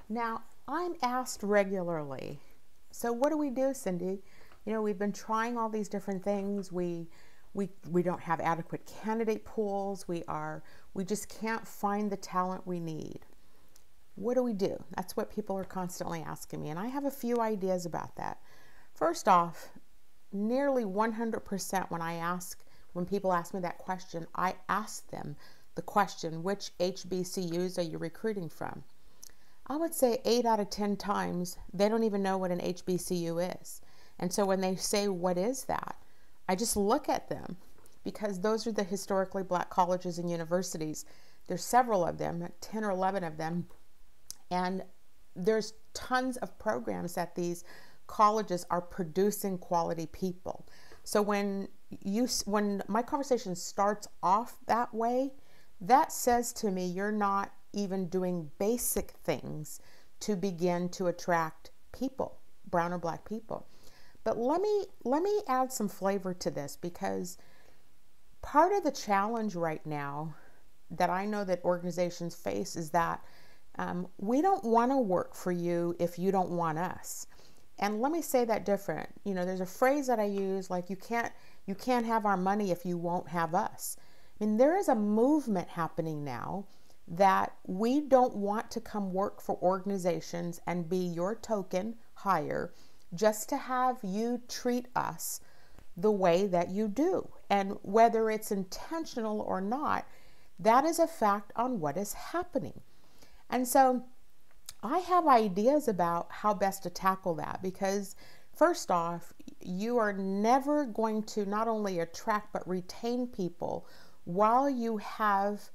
Now, I'm asked regularly, so what do we do, Cindy? You know, we've been trying all these different things. We don't have adequate candidate pools. We just can't find the talent we need. What do we do? That's what people are constantly asking me, and I have a few ideas about that. First off, nearly 100% when people ask me that question, I ask them the question, which HBCUs are you recruiting from? I would say 8 out of 10 times, they don't even know what an HBCU is. And so when they say, what is that? I just look at them because those are the historically black colleges and universities. There's several of them, 10 or 11 of them. And there's tons of programs that these colleges are producing quality people. So when my conversation starts off that way, that says to me you're not even doing basic things to begin to attract people, brown or black people. But let me add some flavor to this, because part of the challenge right now that I know that organizations face is that we don't want to work for you if you don't want us. And let me say that different. You know, there's a phrase that I use, like, you can't have our money if you won't have us. I mean, there is a movement happening now that we don't want to come work for organizations and be your token hire just to have you treat us the way that you do. And whether it's intentional or not, that is a fact on what is happening. And so I have ideas about how best to tackle that, because first off, you are never going to not only attract but retain people while you have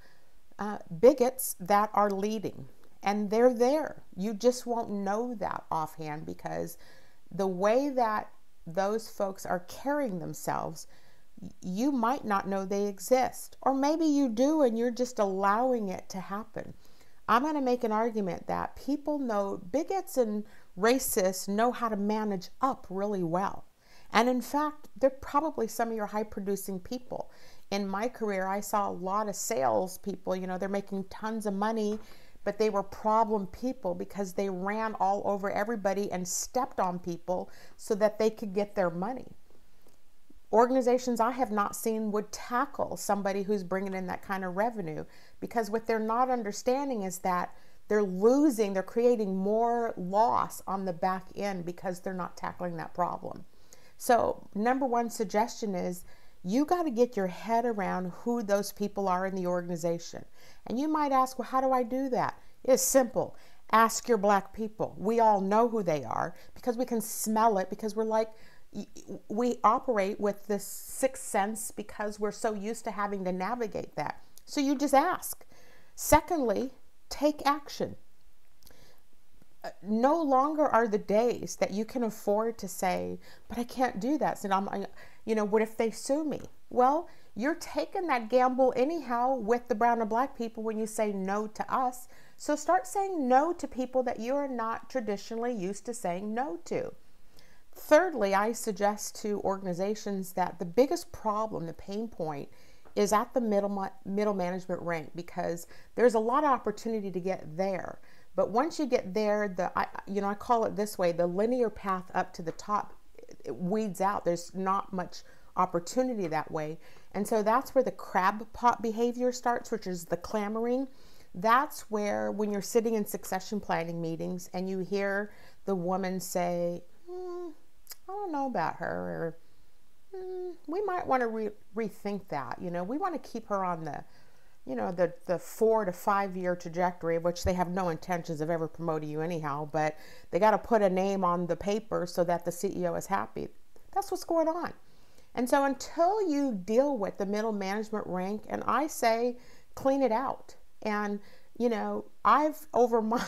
bigots that are leading, and they're there. You just won't know that offhand, because the way that those folks are carrying themselves, you might not know they exist, or maybe you do and you're just allowing it to happen. I'm going to make an argument that people know, bigots and racists know how to manage up really well. And in fact, they're probably some of your high producing people. In my career, I saw a lot of sales people, you know, they're making tons of money, but they were problem people because they ran all over everybody and stepped on people so that they could get their money. Organizations I have not seen would tackle somebody who's bringing in that kind of revenue, because what they're not understanding is that they're creating more loss on the back end because they're not tackling that problem. So number one suggestion is, you got to get your head around who those people are in the organization. And you might ask, well, how do I do that? It's simple. Ask your black people. We all know who they are because we can smell it, because we operate with this sixth sense because we're so used to having to navigate that. So you just ask. Secondly, take action. No longer are the days that you can afford to say, but I can't do that. So what if they sue me? Well, you're taking that gamble anyhow with the brown and black people when you say no to us. So start saying no to people that you are not traditionally used to saying no to. Thirdly, I suggest to organizations that the biggest problem, the pain point, is at the middle management rank, because there's a lot of opportunity to get there. But once you get there, I call it this way, the linear path up to the top, it weeds out. There's not much opportunity that way. And so that's where the crab pot behavior starts, which is the clamoring. That's where, when you're sitting in succession planning meetings and you hear the woman say, I don't know about her, or we might want to rethink that. You know, we want to keep her on the 4 to 5 year trajectory, which they have no intentions of ever promoting you anyhow, but they got to put a name on the paper so that the CEO is happy. That's what's going on. And so until you deal with the middle management rank, and I say clean it out. And, I've over my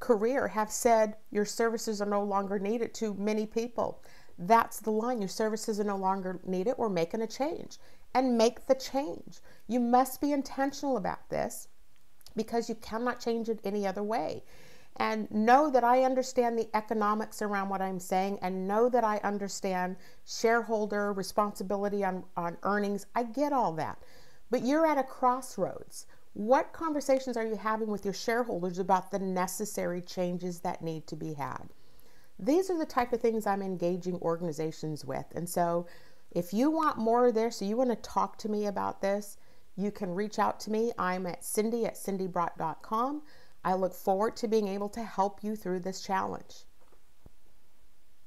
career have said your services are no longer needed to many people. That's the line. Your services are no longer needed. We're making a change. And make the change. You must be intentional about this, because you cannot change it any other way. And know that I understand the economics around what I'm saying, and know that I understand shareholder responsibility on earnings. I get all that. But you're at a crossroads. What conversations are you having with your shareholders about the necessary changes that need to be had? These are the type of things I'm engaging organizations with. And so if you want more of this, or you want to talk to me about this, you can reach out to me. I'm at Cindy@cindybrott.com. I look forward to being able to help you through this challenge.